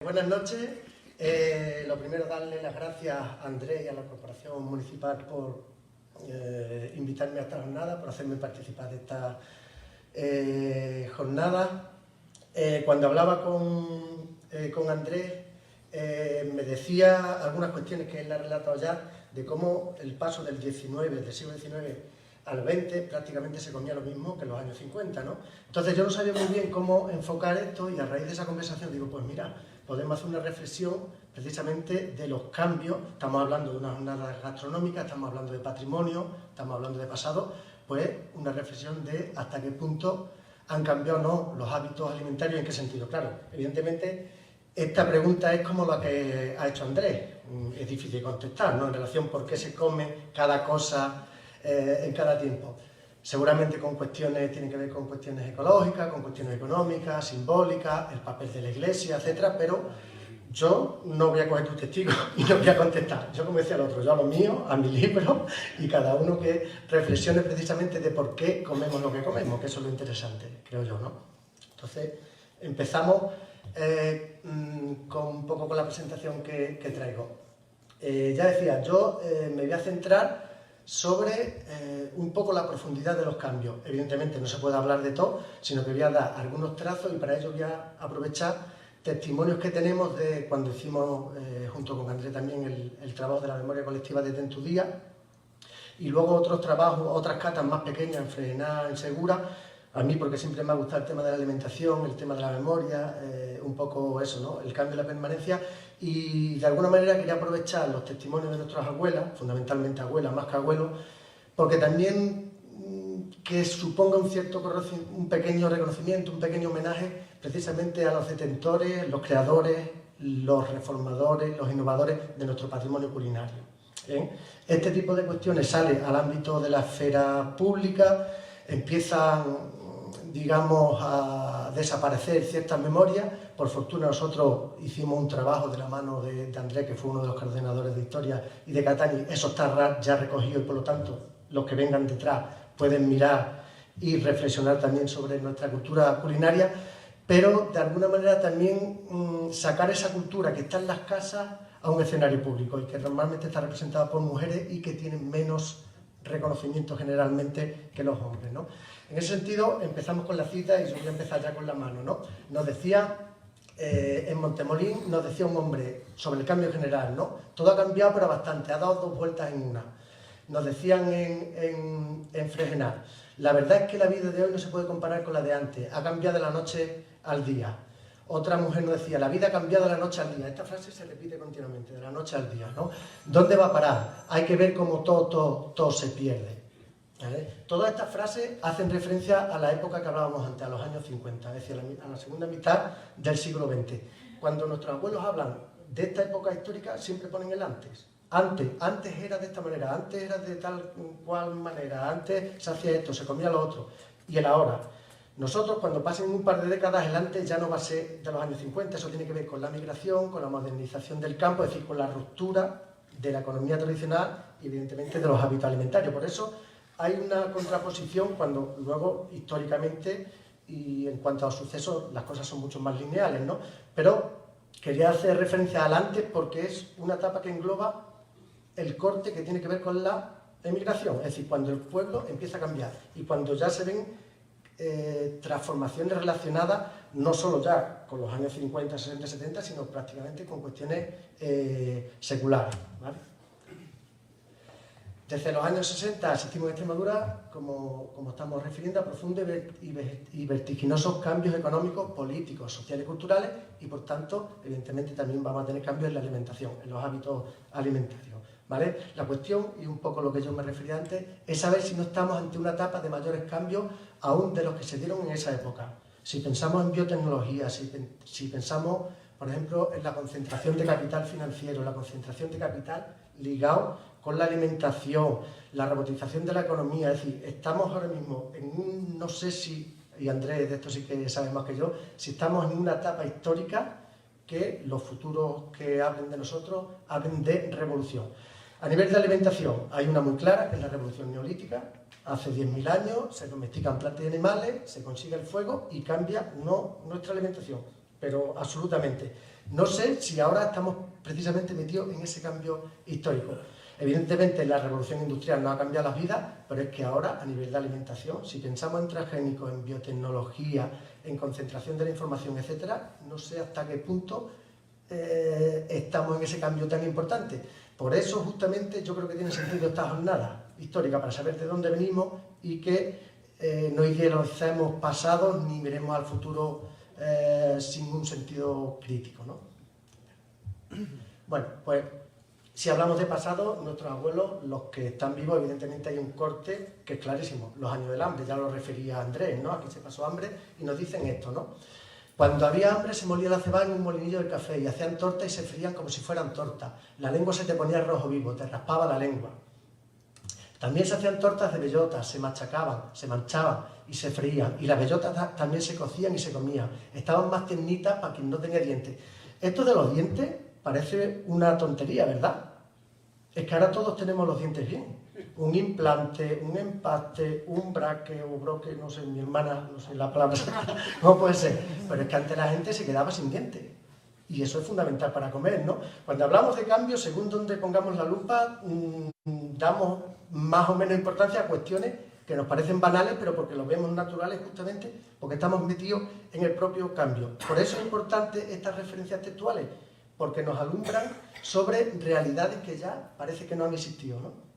Buenas noches. Lo primero, darle las gracias a Andrés y a la Corporación Municipal por invitarme a esta jornada, por hacerme participar de esta jornada. Cuando hablaba con Andrés, me decía algunas cuestiones que él ha relatado ya, de cómo el paso del siglo XIX al XX prácticamente se comía lo mismo que en los años 50, ¿no? Entonces yo no sabía muy bien cómo enfocar esto y a raíz de esa conversación digo, pues mira, podemos hacer una reflexión precisamente de los cambios. Estamos hablando de una jornada gastronómica, estamos hablando de patrimonio, estamos hablando de pasado, pues una reflexión de hasta qué punto han cambiado o no los hábitos alimentarios y en qué sentido. Claro, evidentemente esta pregunta es como la que ha hecho Andrés, es difícil contestar, ¿no? En relación a por qué se come cada cosa en cada tiempo. Seguramente con cuestiones, tienen que ver con cuestiones ecológicas, con cuestiones económicas, simbólicas, el papel de la Iglesia, etcétera, pero yo no voy a coger tu testigo y no voy a contestar. Yo, como decía el otro, yo a lo mío, a mi libro, y cada uno que reflexione precisamente de por qué comemos lo que comemos, que eso es lo interesante, creo yo, ¿no? Entonces, empezamos con un poco con la presentación que traigo. Ya decía, yo me voy a centrar sobre un poco la profundidad de los cambios. Evidentemente no se puede hablar de todo, sino que voy a dar algunos trazos y para ello voy a aprovechar testimonios que tenemos de cuando hicimos, junto con Andrés también, el trabajo de la memoria colectiva de En tu Día, y luego otros trabajos, otras catas más pequeñas en Fregenal, en Segura. A mí, porque siempre me ha gustado el tema de la alimentación, el tema de la memoria, un poco eso, ¿no? El cambio y la permanencia, y de alguna manera quería aprovechar los testimonios de nuestras abuelas, fundamentalmente abuelas más que abuelos, porque también que suponga un pequeño reconocimiento, un pequeño homenaje precisamente a los detentores, los creadores, los reformadores, los innovadores de nuestro patrimonio culinario. Este tipo de cuestiones sale al ámbito de la esfera pública, empiezan, digamos, a desaparecer ciertas memorias. Por fortuna nosotros hicimos un trabajo de la mano de Andrés, que fue uno de los coordinadores de historia, y de Catani. Eso está ya recogido y por lo tanto los que vengan detrás pueden mirar y reflexionar también sobre nuestra cultura culinaria, pero de alguna manera también sacar esa cultura que está en las casas a un escenario público y que normalmente está representada por mujeres y que tienen menos reconocimiento generalmente que los hombres, ¿no? En ese sentido, empezamos con la cita y yo voy a empezar ya con la mano, ¿no? Nos decía, en Montemolín, nos decía un hombre sobre el cambio general, ¿no? Todo ha cambiado, pero bastante, ha dado 2 vueltas en una. Nos decían en Fregenal, la verdad es que la vida de hoy no se puede comparar con la de antes, ha cambiado de la noche al día. Otra mujer nos decía, la vida ha cambiado de la noche al día. Esta frase se repite continuamente, de la noche al día, ¿no? ¿Dónde va a parar? Hay que ver cómo todo se pierde, ¿vale? Todas estas frases hacen referencia a la época que hablábamos antes, a los años 50, es decir, a la segunda mitad del siglo XX. Cuando nuestros abuelos hablan de esta época histórica, siempre ponen el antes. Antes era de esta manera, antes era de tal cual manera, antes se hacía esto, se comía lo otro, y el ahora. Nosotros, cuando pasen un par de décadas, el antes ya no va a ser de los años 50, eso tiene que ver con la migración, con la modernización del campo, es decir, con la ruptura de la economía tradicional y, evidentemente, de los hábitos alimentarios. Por eso hay una contraposición cuando luego, históricamente, y en cuanto a los sucesos, las cosas son mucho más lineales, ¿no? Pero quería hacer referencia al antes porque es una etapa que engloba el corte que tiene que ver con la emigración, es decir, cuando el pueblo empieza a cambiar y cuando ya se ven transformaciones relacionadas no solo ya con los años 50, 60, 70, sino prácticamente con cuestiones seculares, ¿vale? Desde los años 60 asistimos en Extremadura, como estamos refiriendo, a profundos y vertiginosos cambios económicos, políticos, sociales y culturales, y por tanto, evidentemente, también vamos a tener cambios en la alimentación, en los hábitos alimentarios, ¿vale? La cuestión, y un poco lo que yo me refería antes, es saber si no estamos ante una etapa de mayores cambios aún de los que se dieron en esa época. Si pensamos en biotecnología, si pensamos, por ejemplo, en la concentración de capital financiero, la concentración de capital ligado con la alimentación, la robotización de la economía, es decir, estamos ahora mismo en un, no sé si, y Andrés de esto sí que sabe más que yo, si estamos en una etapa histórica que los futuros que hablen de nosotros hablen de revolución. A nivel de alimentación hay una muy clara, que es la revolución neolítica. Hace 10.000 años se domestican plantas y animales, se consigue el fuego y cambia no nuestra alimentación, pero absolutamente. No sé si ahora estamos precisamente metidos en ese cambio histórico. Evidentemente la revolución industrial no ha cambiado las vidas, pero es que ahora a nivel de alimentación, si pensamos en transgénicos, en biotecnología, en concentración de la información, etcétera, no sé hasta qué punto estamos en ese cambio tan importante. Por eso justamente yo creo que tiene sentido esta jornada histórica, para saber de dónde venimos y que no idealicemos pasados ni miremos al futuro sin un sentido crítico, ¿no? Bueno, pues si hablamos de pasado, nuestros abuelos, los que están vivos, evidentemente hay un corte que es clarísimo, los años del hambre, ya lo refería Andrés, ¿no? Aquí se pasó hambre y nos dicen esto, ¿no? Cuando había hambre se molía la cebada en un molinillo de café y hacían tortas y se frían como si fueran tortas. La lengua se te ponía rojo vivo, te raspaba la lengua. También se hacían tortas de bellotas, se machacaban, se manchaban y se frían. Y las bellotas también se cocían y se comían. Estaban más tiernitas para quien no tenía dientes. Esto de los dientes parece una tontería, ¿verdad? Es que ahora todos tenemos los dientes bien. Un implante, un empaste, un braque o broque, no sé, mi hermana, no sé la palabra, no puede ser. Pero es que antes la gente se quedaba sin dientes. Y eso es fundamental para comer, ¿no? Cuando hablamos de cambio, según donde pongamos la lupa, damos más o menos importancia a cuestiones que nos parecen banales, pero porque los vemos naturales justamente porque estamos metidos en el propio cambio. Por eso es importante estas referencias textuales, porque nos alumbran sobre realidades que ya parece que no han existido, ¿no?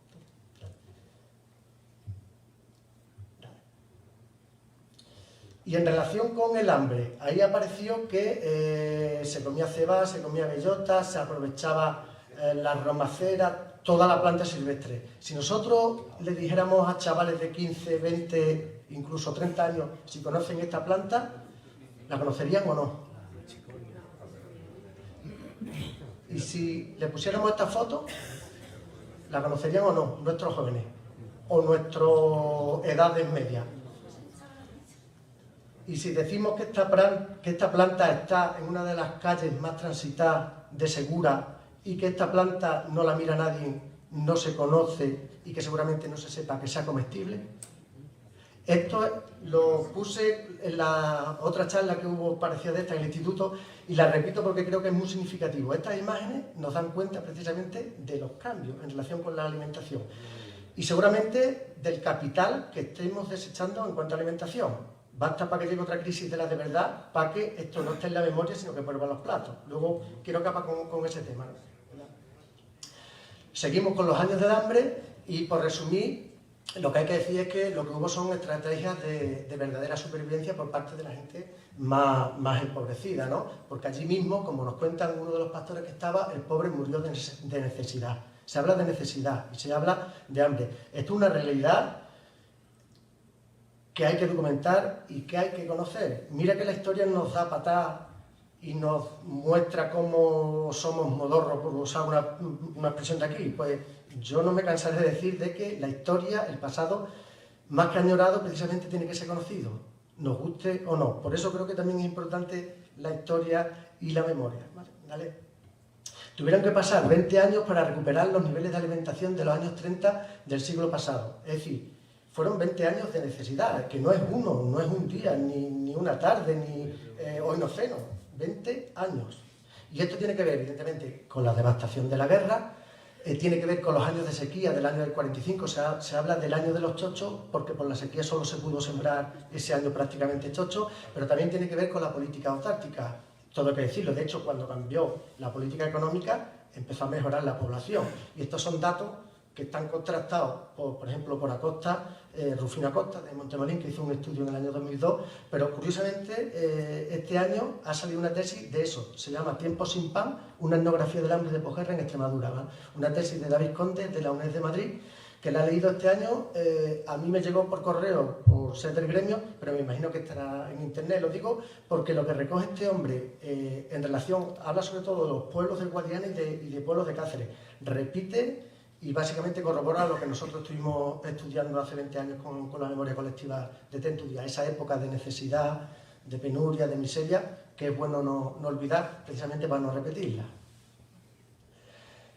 Y en relación con el hambre, ahí apareció que se comía cebada, se comía bellota, se aprovechaba la romacera, toda la planta silvestre. Si nosotros le dijéramos a chavales de 15, 20, incluso 30 años, si conocen esta planta, ¿la conocerían o no? Y si le pusiéramos esta foto, ¿la conocerían o no? Nuestros jóvenes, o nuestras edades medias. Y si decimos que esta planta está en una de las calles más transitadas de Segura y que esta planta no la mira nadie, no se conoce y que seguramente no se sepa que sea comestible. Esto lo puse en la otra charla que hubo parecida de esta en el instituto y la repito porque creo que es muy significativo. Estas imágenes nos dan cuenta precisamente de los cambios en relación con la alimentación y seguramente del capital que estemos desechando en cuanto a alimentación. Basta para que llegue otra crisis de las de verdad, para que esto no esté en la memoria, sino que vuelva a los platos. Luego quiero acabar con ese tema, ¿no? Seguimos con los años del hambre y, por resumir, lo que hay que decir es que lo que hubo son estrategias de verdadera supervivencia por parte de la gente más empobrecida, ¿no? Porque allí mismo, como nos cuentan uno de los pastores que estaba, el pobre murió de necesidad. Se habla de necesidad y se habla de hambre. Esto es una realidad que hay que documentar y que hay que conocer. Mira que la historia nos da patadas y nos muestra cómo somos modorros, por usar una expresión de aquí. Pues yo no me cansaré de decir de que la historia, el pasado, más que añorado, precisamente tiene que ser conocido, nos guste o no. Por eso creo que también es importante la historia y la memoria. ¿Vale? Tuvieron que pasar 20 años para recuperar los niveles de alimentación de los años 30 del siglo pasado. Es decir, fueron 20 años de necesidad, que no es uno, no es un día, ni una tarde, ni hoy no ceno, 20 años. Y esto tiene que ver, evidentemente, con la devastación de la guerra, tiene que ver con los años de sequía del año del 45, se habla del año de los chochos, porque por la sequía solo se pudo sembrar ese año prácticamente chocho, pero también tiene que ver con la política autárquica, todo hay que decirlo. De hecho, cuando cambió la política económica, empezó a mejorar la población. Y estos son datos que están contrastados, por ejemplo, por Acosta, Rufino Acosta, de Montemolín, que hizo un estudio en el año 2002, pero curiosamente este año ha salido una tesis de eso, se llama Tiempos sin pan, una etnografía del hambre de posguerra en Extremadura, ¿vale? Una tesis de David Conde, de la UNED de Madrid, que la he leído este año, a mí me llegó por correo, por ser del gremio, pero me imagino que estará en internet, lo digo porque lo que recoge este hombre en relación, habla sobre todo de los pueblos del Guadiana y de pueblos de Cáceres, repite y básicamente corrobora lo que nosotros estuvimos estudiando hace 20 años con la memoria colectiva de Tentudia, esa época de necesidad, de penuria, de miseria, que es bueno no olvidar, precisamente para no repetirla.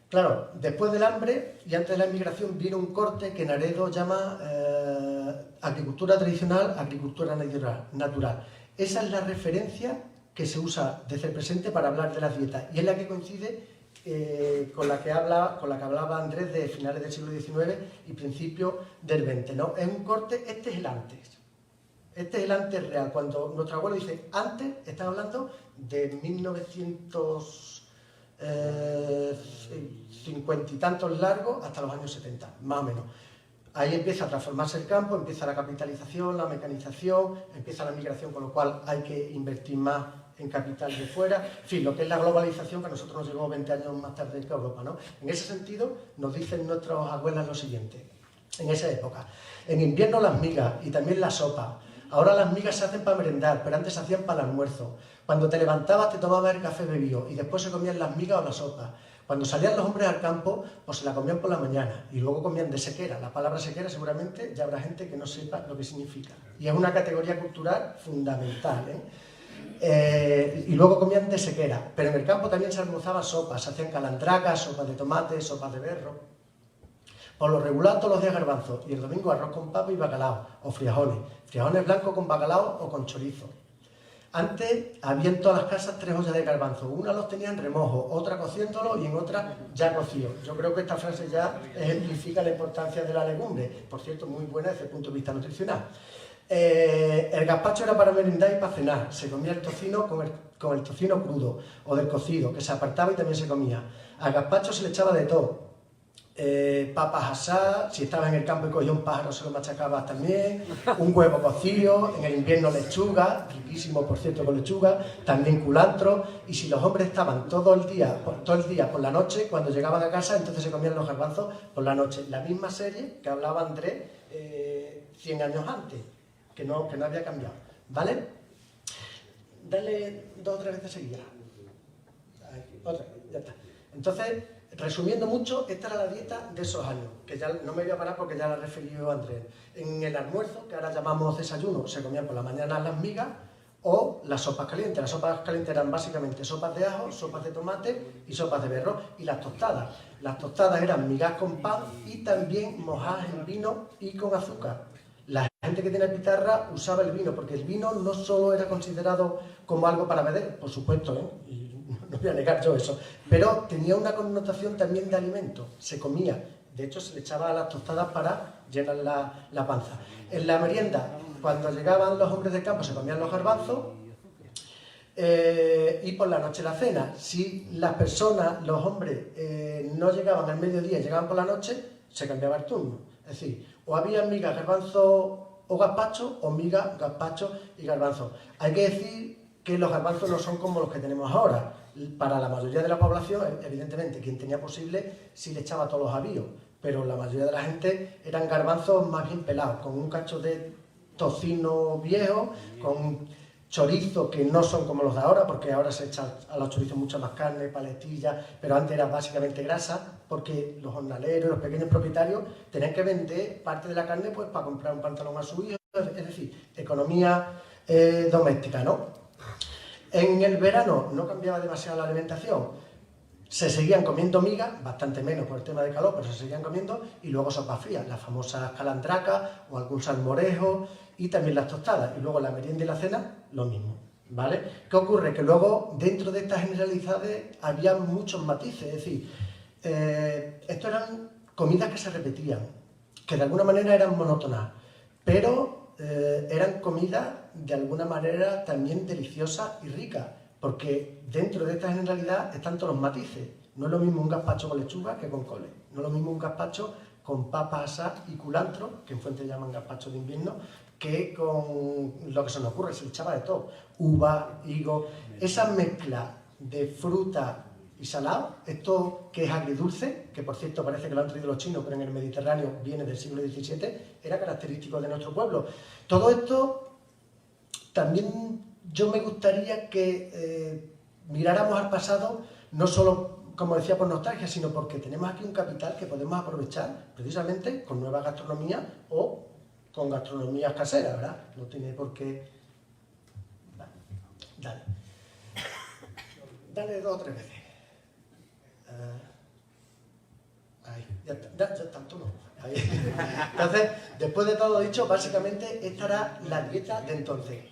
Claro, después del hambre y antes de la inmigración viene un corte que Naredo llama agricultura tradicional, agricultura natural. Esa es la referencia que se usa desde el presente para hablar de las dietas y es la que coincide con la que hablaba Andrés de finales del siglo XIX y principios del XX, ¿no? Es un corte, este es el antes. Este es el antes real. Cuando nuestro abuelo dice antes, está hablando de 1950 y tantos largos hasta los años 70, más o menos. Ahí empieza a transformarse el campo, empieza la capitalización, la mecanización, empieza la migración, con lo cual hay que invertir más en capital de fuera, en fin, lo que es la globalización que a nosotros nos llegó 20 años más tarde que a Europa, ¿no? En ese sentido, nos dicen nuestras abuelas lo siguiente, en esa época, en invierno las migas y también la sopa, ahora las migas se hacen para merendar, pero antes se hacían para el almuerzo, cuando te levantabas te tomabas el café bebido y después se comían las migas o la sopa, cuando salían los hombres al campo, pues se la comían por la mañana y luego comían de sequera. La palabra sequera seguramente ya habrá gente que no sepa lo que significa. Y es una categoría cultural fundamental, ¿eh? Y luego comían de sequera, pero en el campo también se almorzaban sopas, se hacían calandracas, sopas de tomate, sopas de berro. Por lo regular todos los días garbanzo y el domingo arroz con papa y bacalao, o frijoles blancos con bacalao o con chorizo. Antes había en todas las casas 3 ollas de garbanzo, una los tenía en remojo, otra cociéndolo y en otra ya cocido. Yo creo que esta frase ya ejemplifica la importancia de la legumbre, por cierto muy buena desde el punto de vista nutricional. El gazpacho era para merendar y para cenar, se comía el tocino con el tocino crudo o del cocido, que se apartaba y también se comía. Al gazpacho se le echaba de todo, papas asadas, si estabas en el campo y cogía un pájaro se lo machacabas también, un huevo cocido, en el invierno lechuga, riquísimo por cierto con lechuga, también culantro, y si los hombres estaban todo el día por la noche, cuando llegaban a casa entonces se comían los garbanzos por la noche. La misma serie que hablaba Andrés 100 años antes. Que no había cambiado, ¿vale? Dale 2 o 3 veces seguidas. Otra, ya está. Entonces, resumiendo mucho, esta era la dieta de esos años, que ya no me voy a parar porque ya la refirió Andrés. En el almuerzo, que ahora llamamos desayuno, se comían por la mañana las migas o las sopas calientes. Las sopas calientes eran básicamente sopas de ajo, sopas de tomate y sopas de berro. Y las tostadas. Las tostadas eran migas con pan y también mojadas en vino y con azúcar. La gente que tiene pitarra usaba el vino, porque el vino no solo era considerado como algo para beber, por supuesto, y no voy a negar yo eso, pero tenía una connotación también de alimento, se comía, de hecho se le echaba a las tostadas para llenar la panza. En la merienda, cuando llegaban los hombres del campo se comían los garbanzos, y por la noche la cena. Si las personas, los hombres, no llegaban al mediodía, llegaban por la noche, se cambiaba el turno, es decir, o había migas, garbanzo o gazpacho, o migas, gazpacho y garbanzo. Hay que decir que los garbanzos no son como los que tenemos ahora. Para la mayoría de la población, evidentemente, quien tenía posible, sí le echaba todos los avíos, pero la mayoría de la gente eran garbanzos más bien pelados, con un cacho de tocino viejo, con chorizos que no son como los de ahora, porque ahora se echa a los chorizos mucha más carne, paletilla, pero antes era básicamente grasa, porque los jornaleros, los pequeños propietarios, tenían que vender parte de la carne pues para comprar un pantalón a su hijo, es decir, economía doméstica, ¿no? En el verano no cambiaba demasiado la alimentación, se seguían comiendo migas, bastante menos por el tema de calor, pero se seguían comiendo, y luego sopas frías, las famosas calandracas o algún salmorejo, y también las tostadas, y luego la merienda y la cena, lo mismo, ¿vale? ¿Qué ocurre? Que luego, dentro de estas generalidades, había muchos matices, es decir, esto eran comidas que se repetían, que de alguna manera eran monótonas, pero eran comidas de alguna manera también deliciosas y ricas, porque dentro de esta generalidad están todos los matices. No es lo mismo un gazpacho con lechuga que con cole, no es lo mismo un gazpacho con papas asadas y culantro, que en Fuente llaman gazpacho de invierno, que con lo que se nos ocurre, se le echaba de todo, uva, higo, esa mezcla de fruta y salado, esto que es agridulce, que por cierto parece que lo han traído los chinos, pero en el Mediterráneo viene del siglo XVII, era característico de nuestro pueblo. Todo esto también yo me gustaría que miráramos al pasado, no solo, como decía, por nostalgia, sino porque tenemos aquí un capital que podemos aprovechar precisamente con nueva gastronomía o con gastronomías caseras, ¿verdad? No tiene por qué... Dale. Dale 2 o 3 veces. Ahí, ya está, tú no. Ahí. Entonces, después de todo dicho, básicamente esta era la dieta de entonces.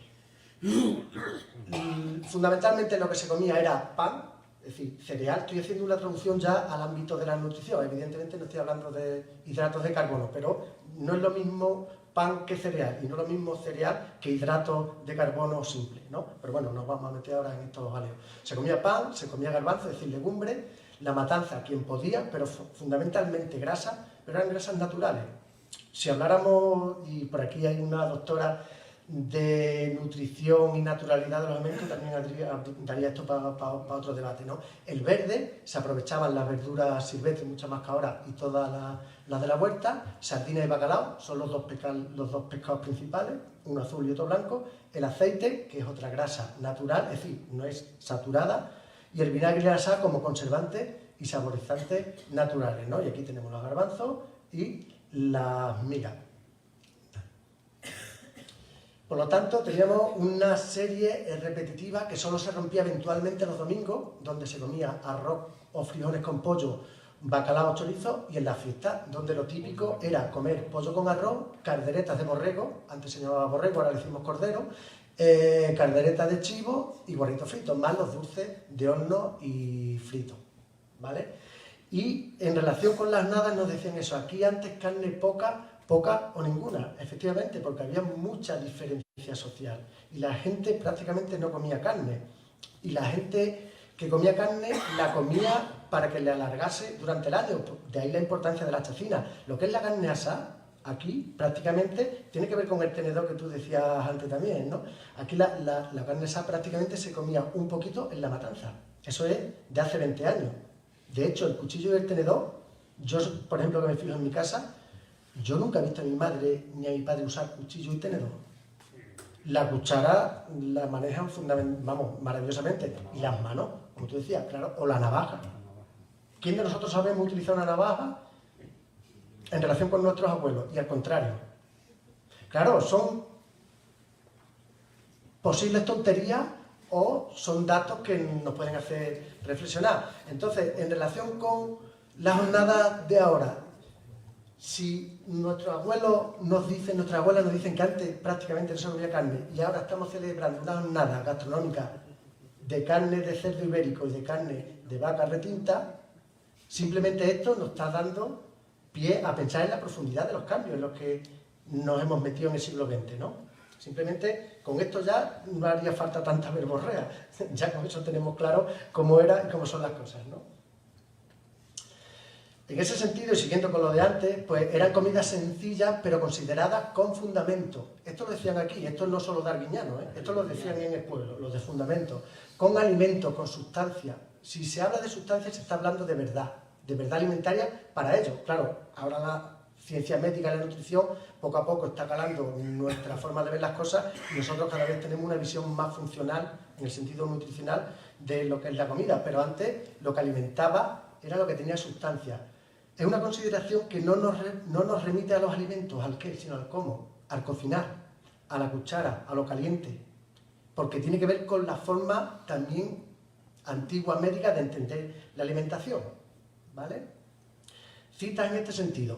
Fundamentalmente lo que se comía era pan, es decir, cereal. Estoy haciendo una traducción ya al ámbito de la nutrición. Evidentemente no estoy hablando de hidratos de carbono, pero no es lo mismo pan que cereal, y no es lo mismo cereal que hidratos de carbono simple, ¿no? Pero bueno, nos vamos a meter ahora en estos jaleos. Se comía pan, se comía garbanzo, es decir, legumbre, la matanza, quien podía, pero fundamentalmente grasa, pero eran grasas naturales. Si habláramos, y por aquí hay una doctora de nutrición y naturalidad de los alimentos, también daría esto para otro debate, ¿no? El verde, se aprovechaban las verduras silvestres, muchas más que ahora, y todas las de la huerta. Sardina y bacalao son los dos pescados principales, uno azul y otro blanco. El aceite, que es otra grasa natural, es decir, no es saturada, y el vinagre y la sal como conservantes y saborizantes naturales, ¿no? Y aquí tenemos los garbanzos y las migas. Por lo tanto, teníamos una serie repetitiva que solo se rompía eventualmente los domingos, donde se comía arroz o frijoles con pollo, bacalao o chorizo, y en las fiestas, donde lo típico era comer pollo con arroz, calderetas de borrego, antes se llamaba borrego, ahora le decimos cordero, calderetas de chivo y guarritos fritos, más los dulces de horno y fritos, ¿vale? Y en relación con las nadas nos decían eso, aquí antes carne poca o ninguna, efectivamente, porque había mucha diferencia social y la gente prácticamente no comía carne, y la gente que comía carne la comía para que le alargase durante el año, de ahí la importancia de la chacina. Lo que es la carne asada, aquí prácticamente tiene que ver con el tenedor que tú decías antes también, ¿no? Aquí la carne asada prácticamente se comía un poquito en la matanza, eso es de hace 20 años. De hecho, el cuchillo y el tenedor, yo, por ejemplo, que me fijo en mi casa, yo nunca he visto a mi madre ni a mi padre usar cuchillo y tenedor. La cuchara la manejan maravillosamente. Y las manos, como tú decías, claro, o la navaja. ¿Quién de nosotros sabemos utilizar una navaja en relación con nuestros abuelos? Y al contrario. Claro, son posibles tonterías o son datos que nos pueden hacer reflexionar. Entonces, en relación con la jornada de ahora, si nuestros abuelos nuestras abuelas nos dicen que antes prácticamente no se comía carne y ahora estamos celebrando una jornada gastronómica de carne de cerdo ibérico y de carne de vaca retinta, simplemente esto nos está dando pie a pensar en la profundidad de los cambios en los que nos hemos metido en el siglo XX, ¿no? Simplemente con esto ya no haría falta tanta verborrea, ya con eso tenemos claro cómo era y cómo son las cosas, ¿no? En ese sentido, y siguiendo con lo de antes, pues eran comidas sencillas pero consideradas con fundamento. Esto lo decían aquí, esto no solo darwiniano, esto lo decían en el pueblo, los de fundamento, con alimento, con sustancia. Si se habla de sustancia se está hablando de verdad alimentaria para ellos. Claro, ahora la ciencia médica y la nutrición poco a poco está calando nuestra forma de ver las cosas y nosotros cada vez tenemos una visión más funcional en el sentido nutricional de lo que es la comida, pero antes lo que alimentaba era lo que tenía sustancia. Es una consideración que no nos remite a los alimentos, al qué, sino al cómo, al cocinar, a la cuchara, a lo caliente, porque tiene que ver con la forma también antigua médica de entender la alimentación, ¿vale? Citas en este sentido.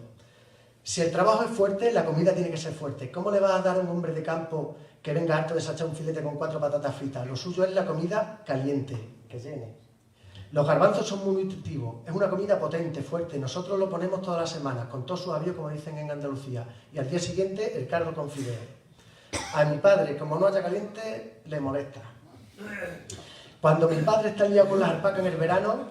Si el trabajo es fuerte, la comida tiene que ser fuerte. ¿Cómo le vas a dar a un hombre de campo que venga harto de sachar un filete con 4 patatas fritas? Lo suyo es la comida caliente, que llene. Los garbanzos son muy nutritivos, es una comida potente, fuerte, nosotros lo ponemos todas las semanas, con todo su avío, como dicen en Andalucía, y al día siguiente el cardo con fideos. A mi padre, como no haya caliente, le molesta. Cuando mi padre está liado con las alpacas en el verano,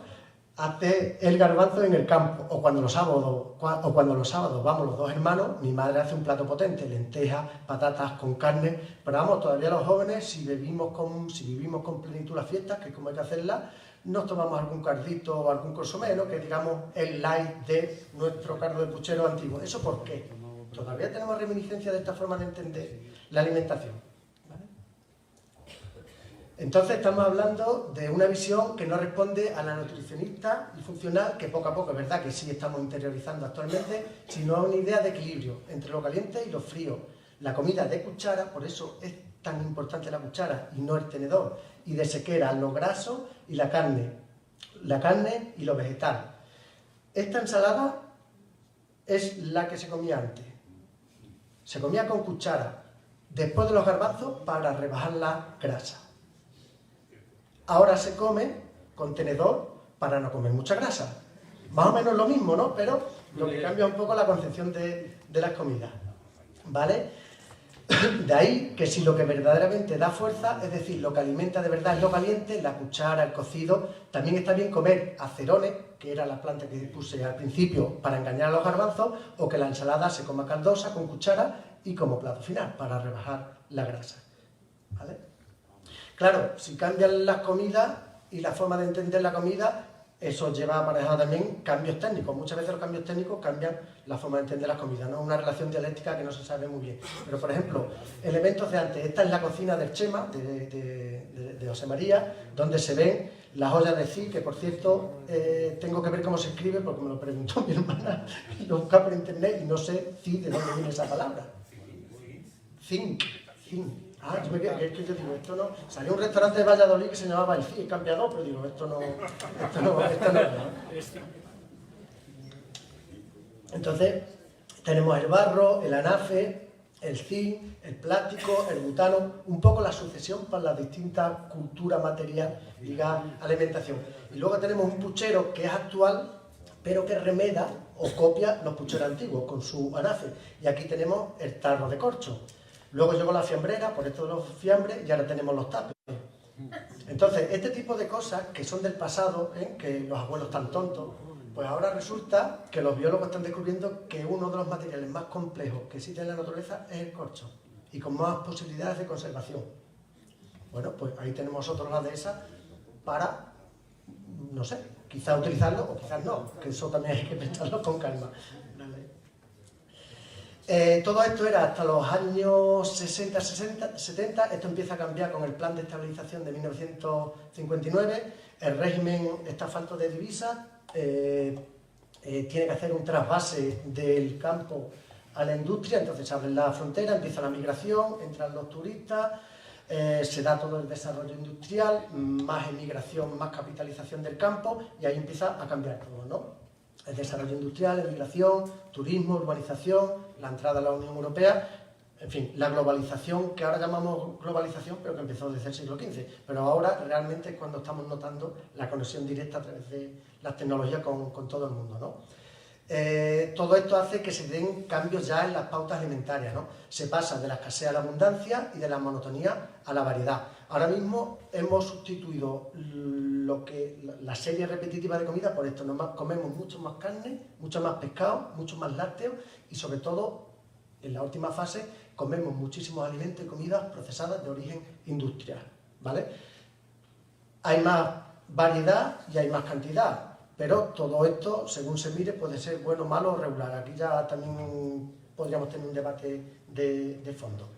hace el garbanzo en el campo, o cuando los sábados vamos los dos hermanos, mi madre hace un plato potente, lentejas, patatas con carne, pero vamos, todavía los jóvenes, si vivimos con plenitud las fiestas, que es como hay que hacerlas, nos tomamos algún cardito o algún consomé, ¿no? Que digamos el light de nuestro cardo de puchero antiguo. ¿Eso por qué? Todavía tenemos reminiscencia de esta forma de entender la alimentación, ¿vale? Entonces estamos hablando de una visión que no responde a la nutricionista y funcional, que poco a poco, es verdad que sí estamos interiorizando actualmente, sino a una idea de equilibrio entre lo caliente y lo frío. La comida de cuchara, por eso es tan importante la cuchara y no el tenedor, y de sequera lo graso y la carne y lo vegetal. Esta ensalada es la que se comía antes. Se comía con cuchara, después de los garbanzos para rebajar la grasa. Ahora se come con tenedor para no comer mucha grasa. Más o menos lo mismo, ¿no? Pero lo que cambia un poco la concepción de las comidas, ¿vale? De ahí que si lo que verdaderamente da fuerza, es decir, lo que alimenta de verdad es lo caliente, la cuchara, el cocido, también está bien comer acerones, que era la planta que puse al principio para engañar a los garbanzos, o que la ensalada se coma caldosa con cuchara y como plato final, para rebajar la grasa, ¿vale? Claro, si cambian las comidas y la forma de entender la comida, eso lleva aparejado también cambios técnicos. Muchas veces los cambios técnicos cambian la forma de entender las comidas, ¿no? Una relación dialéctica que no se sabe muy bien. Pero, por ejemplo, elementos de antes. Esta es la cocina del Chema, de José María, donde se ven las ollas de zinc, que, por cierto, tengo que ver cómo se escribe, porque me lo preguntó mi hermana, y lo busca por internet, y no sé de dónde viene esa palabra. Zinc. Ah, yo digo, esto no... Salió un restaurante de Valladolid que se llamaba El Campeador, pero digo, esto no. Entonces, tenemos el barro, el anafe, el zinc, el plástico, el butano, un poco la sucesión para las distintas culturas materiales ligadas a la alimentación. Y luego tenemos un puchero que es actual, pero que remeda o copia los pucheros antiguos con su anafe. Y aquí tenemos el tarro de corcho. Luego llegó la fiambrera, por esto de los fiambres, y ahora tenemos los tapes. Entonces, este tipo de cosas que son del pasado, que los abuelos están tontos, pues ahora resulta que los biólogos están descubriendo que uno de los materiales más complejos que existe en la naturaleza es el corcho, y con más posibilidades de conservación. Bueno, pues ahí tenemos otro lado de esa para, no sé, quizás utilizarlo o quizás no, que eso también hay que pensarlo con calma. Todo esto era hasta los años 60, 70, esto empieza a cambiar con el Plan de Estabilización de 1959, el régimen está falto de divisas, tiene que hacer un trasvase del campo a la industria, entonces se abren la frontera, empieza la migración, entran los turistas, se da todo el desarrollo industrial, más emigración, más capitalización del campo, y ahí empieza a cambiar todo, ¿no? El desarrollo industrial, la migración, turismo, urbanización, la entrada a la Unión Europea, en fin, la globalización, que ahora llamamos globalización, pero que empezó desde el siglo XV. Pero ahora realmente es cuando estamos notando la conexión directa a través de las tecnologías con todo el mundo, ¿no? Todo esto hace que se den cambios ya en las pautas alimentarias, ¿no? Se pasa de la escasez a la abundancia y de la monotonía a la variedad. Ahora mismo hemos sustituido la serie repetitiva de comida por esto. Comemos mucho más carne, mucho más pescado, mucho más lácteos y sobre todo, en la última fase, comemos muchísimos alimentos y comidas procesadas de origen industrial, ¿vale? Hay más variedad y hay más cantidad. Pero todo esto, según se mire, puede ser bueno, malo o regular. Aquí ya también podríamos tener un debate de fondo,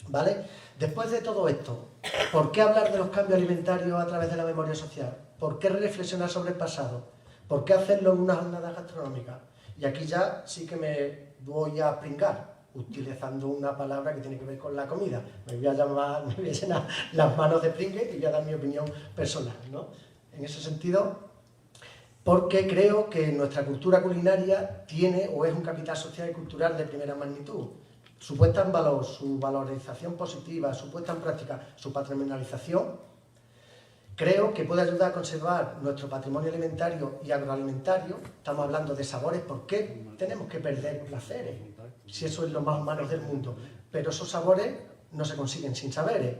¿vale? Después de todo esto, ¿por qué hablar de los cambios alimentarios a través de la memoria social? ¿Por qué reflexionar sobre el pasado? ¿Por qué hacerlo en una jornada gastronómica? Y aquí ya sí que me voy a pringar, utilizando una palabra que tiene que ver con la comida. Me voy a llenar las manos de pringue y voy a dar mi opinión personal, ¿no? En ese sentido, porque creo que nuestra cultura culinaria tiene o es un capital social y cultural de primera magnitud. Su puesta en valor, su valorización positiva, su puesta en práctica, su patrimonialización, creo que puede ayudar a conservar nuestro patrimonio alimentario y agroalimentario. Estamos hablando de sabores, ¿por qué tenemos que perder placeres? Si eso es lo más humano del mundo. Pero esos sabores no se consiguen sin saberes.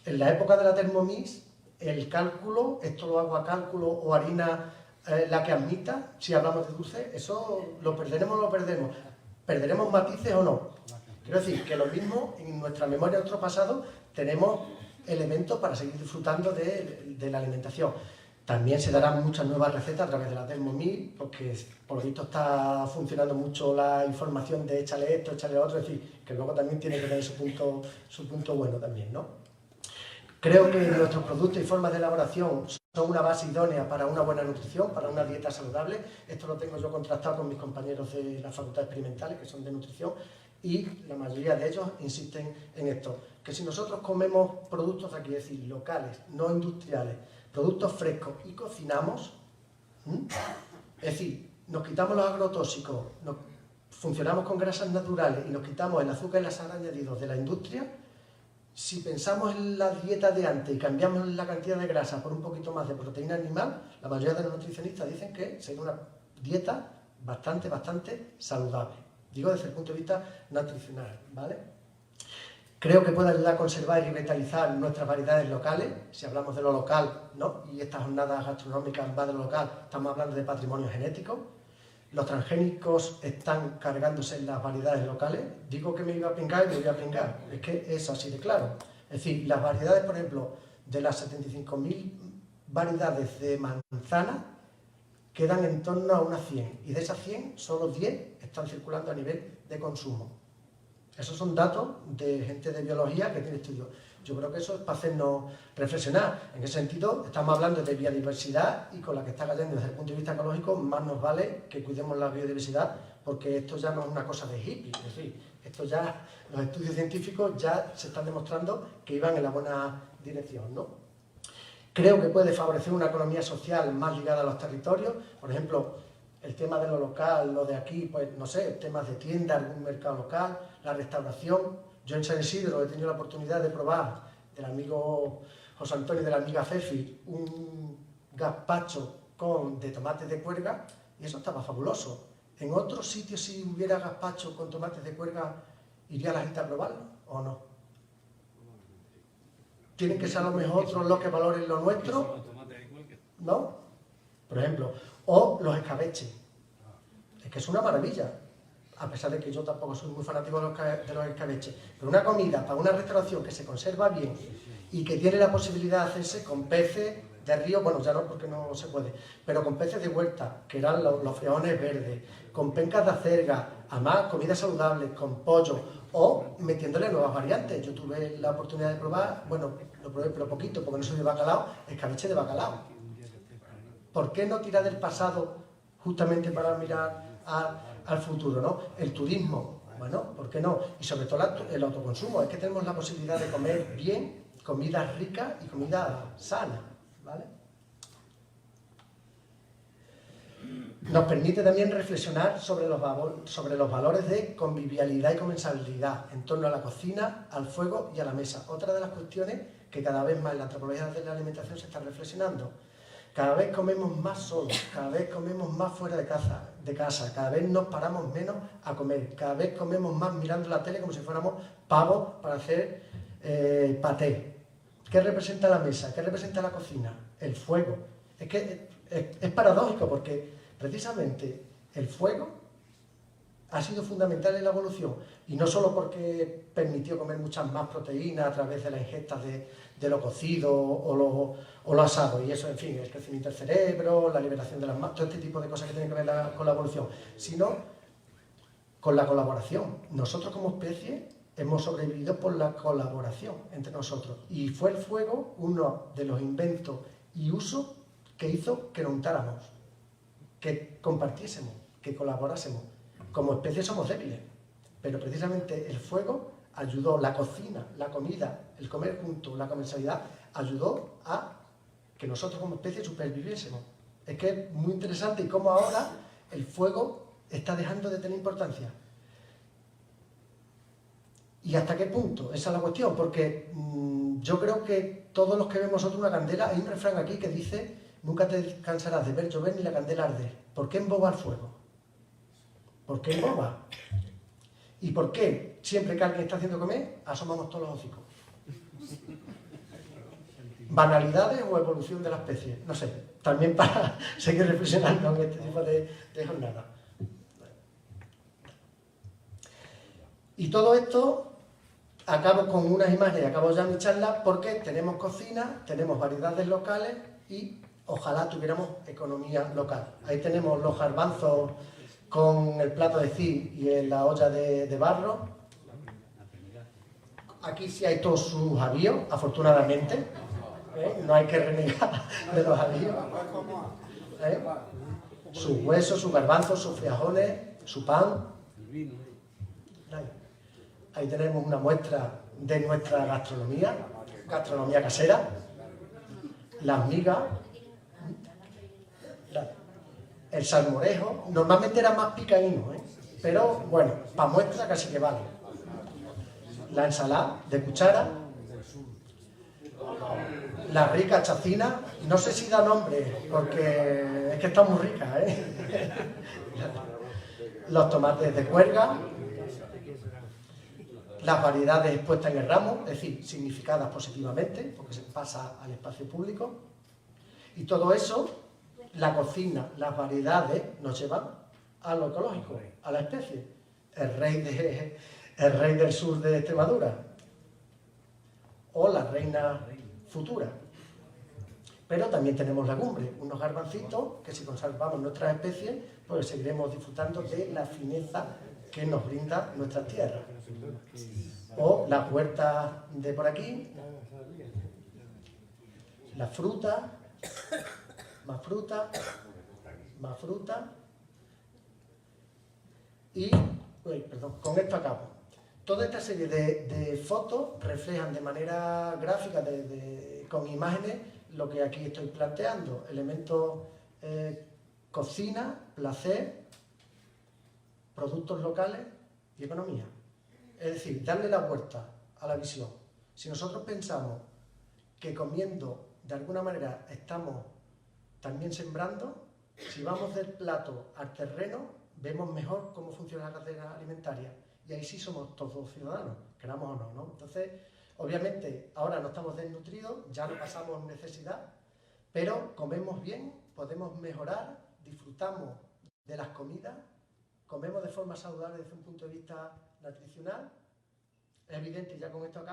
En la época de la Thermomix, el cálculo, esto lo hago a cálculo o harina la que admita, si hablamos de dulce, eso lo perderemos o lo perdemos. ¿Perderemos matices o no? Quiero decir que lo mismo, en nuestra memoria, en nuestro pasado, tenemos elementos para seguir disfrutando de la alimentación. También se darán muchas nuevas recetas a través de la Thermomix, porque por lo visto está funcionando mucho la información de échale esto, échale lo otro, es decir, que luego también tiene que tener su punto bueno también, ¿no? Creo que nuestros productos y formas de elaboración son una base idónea para una buena nutrición, para una dieta saludable. Esto lo tengo yo contrastado con mis compañeros de la Facultad Experimentales, que son de nutrición, y la mayoría de ellos insisten en esto, que si nosotros comemos productos de aquí, es decir, locales, no industriales, productos frescos y cocinamos, es decir, nos quitamos los agrotóxicos, funcionamos con grasas naturales y nos quitamos el azúcar y las sal añadidos de la industria, si pensamos en la dieta de antes y cambiamos la cantidad de grasa por un poquito más de proteína animal, la mayoría de los nutricionistas dicen que sería una dieta bastante saludable. Digo desde el punto de vista nutricional, ¿vale? Creo que puede ayudar a conservar y revitalizar nuestras variedades locales, si hablamos de lo local, ¿no? Y estas jornadas gastronómicas va de lo local, estamos hablando de patrimonio genético. Los transgénicos están cargándose en las variedades locales. Digo que me iba a pringar y me voy a pringar. Es que es así de claro. Es decir, las variedades, por ejemplo, de las 75.000 variedades de manzana, quedan en torno a unas 100. Y de esas 100, solo 10 están circulando a nivel de consumo. Esos son datos de gente de biología que tiene estudios. Yo creo que eso es para hacernos reflexionar. En ese sentido, estamos hablando de biodiversidad y con la que está cayendo desde el punto de vista ecológico, más nos vale que cuidemos la biodiversidad, porque esto ya no es una cosa de hippie. Es decir, esto ya, los estudios científicos ya se están demostrando que iban en la buena dirección, ¿no? Creo que puede favorecer una economía social más ligada a los territorios. Por ejemplo, el tema de lo local, lo de aquí, pues no sé, temas de tienda, algún mercado local, la restauración. Yo en San Isidro he tenido la oportunidad de probar del amigo José Antonio y de la amiga Fefi un gazpacho de tomates de cuerga y eso estaba fabuloso. En otros sitios, si hubiera gazpacho con tomates de cuerga, ¿iría la gente a probarlo o no? ¿Tienen que ser a lo mejor otros los que valoren lo nuestro? ¿No? Por ejemplo, o los escabeches. Es que es una maravilla. A pesar de que yo tampoco soy muy fanático de los escabeches, pero una comida para una restauración que se conserva bien y que tiene la posibilidad de hacerse con peces de río, bueno, ya no porque no se puede, pero con peces de huerta, que eran los freones verdes, con pencas de acelga, además comida saludable, con pollo, o metiéndole nuevas variantes. Yo tuve la oportunidad de probar, bueno, lo probé pero poquito, porque no soy de bacalao, escabeche de bacalao. ¿Por qué no tirar del pasado justamente para mirar al futuro, ¿no? El turismo, bueno, ¿por qué no? Y sobre todo el autoconsumo, es que tenemos la posibilidad de comer bien, comida rica y comida sana, ¿vale? Nos permite también reflexionar sobre los valores de convivialidad y comensabilidad en torno a la cocina, al fuego y a la mesa. Otra de las cuestiones que cada vez más en la antropología de la alimentación se está reflexionando. Cada vez comemos más solos, cada vez comemos más fuera de casa, cada vez nos paramos menos a comer, cada vez comemos más mirando la tele como si fuéramos pavos para hacer paté. ¿Qué representa la mesa? ¿Qué representa la cocina? El fuego. Es que es paradójico porque precisamente el fuego ha sido fundamental en la evolución y no solo porque permitió comer muchas más proteínas a través de la ingesta de lo cocido o lo asado y eso, en fin, el crecimiento del cerebro, la liberación de las masas, todo este tipo de cosas que tienen que ver con la evolución, sino con la colaboración. Nosotros como especie hemos sobrevivido por la colaboración entre nosotros y fue el fuego uno de los inventos y usos que hizo que nos untáramos, que compartiésemos, que colaborásemos. Como especie somos débiles, pero precisamente el fuego ayudó, la cocina, la comida, el comer juntos, la comensalidad, ayudó a que nosotros como especie superviviésemos. Es que es muy interesante y cómo ahora el fuego está dejando de tener importancia. ¿Y hasta qué punto? Esa es la cuestión, porque yo creo que todos los que vemos nosotros una candela, hay un refrán aquí que dice: nunca te cansarás de ver llover ni la candela arder. ¿Por qué emboba el fuego? ¿Por qué emboba? ¿Y por qué siempre que alguien está haciendo comer, asomamos todos los hocicos? ¿Banalidades o evolución de la especie? No sé, también para seguir reflexionando en este tipo de jornada. Y todo esto, acabo con unas imágenes, acabo ya mi charla, porque tenemos cocina, tenemos variedades locales y ojalá tuviéramos economía local. Ahí tenemos los garbanzos con el plato de cis y en la olla de barro. Aquí sí hay todos sus avíos, afortunadamente. No hay que renegar de los avíos. Sus huesos, sus garbanzos, sus friajones, su pan. Ahí tenemos una muestra de nuestra gastronomía casera. Las migas. El salmorejo, normalmente era más picanino, Pero bueno, para muestra casi que vale. La ensalada de cuchara, la rica chacina, no sé si da nombre, porque es que está muy rica, ¿eh? Los tomates de cuerga, las variedades puestas en el ramo, es decir, significadas positivamente, porque se pasa al espacio público, y todo eso, la cocina, las variedades, nos llevan a lo ecológico, a la especie. El rey del sur de Extremadura, o la reina futura. Pero también tenemos legumbre, unos garbancitos que si conservamos nuestras especies, pues seguiremos disfrutando de la fineza que nos brinda nuestras tierras. O las huertas de por aquí, la fruta, más fruta, más fruta. Y, con esto acabo. Toda esta serie de fotos reflejan de manera gráfica, con imágenes, lo que aquí estoy planteando. Elementos cocina, placer, productos locales y economía. Es decir, darle la vuelta a la visión. Si nosotros pensamos que comiendo de alguna manera estamos también sembrando, si vamos del plato al terreno, vemos mejor cómo funciona la cadena alimentaria. Y ahí sí somos todos ciudadanos, queramos o no, ¿no? Entonces, obviamente, ahora no estamos desnutridos, ya no pasamos necesidad, pero comemos bien, podemos mejorar, disfrutamos de las comidas, comemos de forma saludable desde un punto de vista nutricional. Es evidente, y ya con esto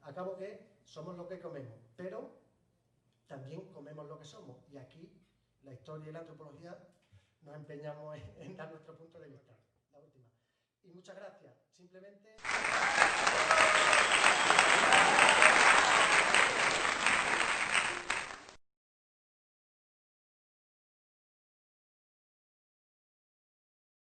acabo que somos lo que comemos, pero también comemos lo que somos. Y aquí la historia y la antropología nos empeñamos en dar nuestro punto de vista. La última. Y muchas gracias. Simplemente...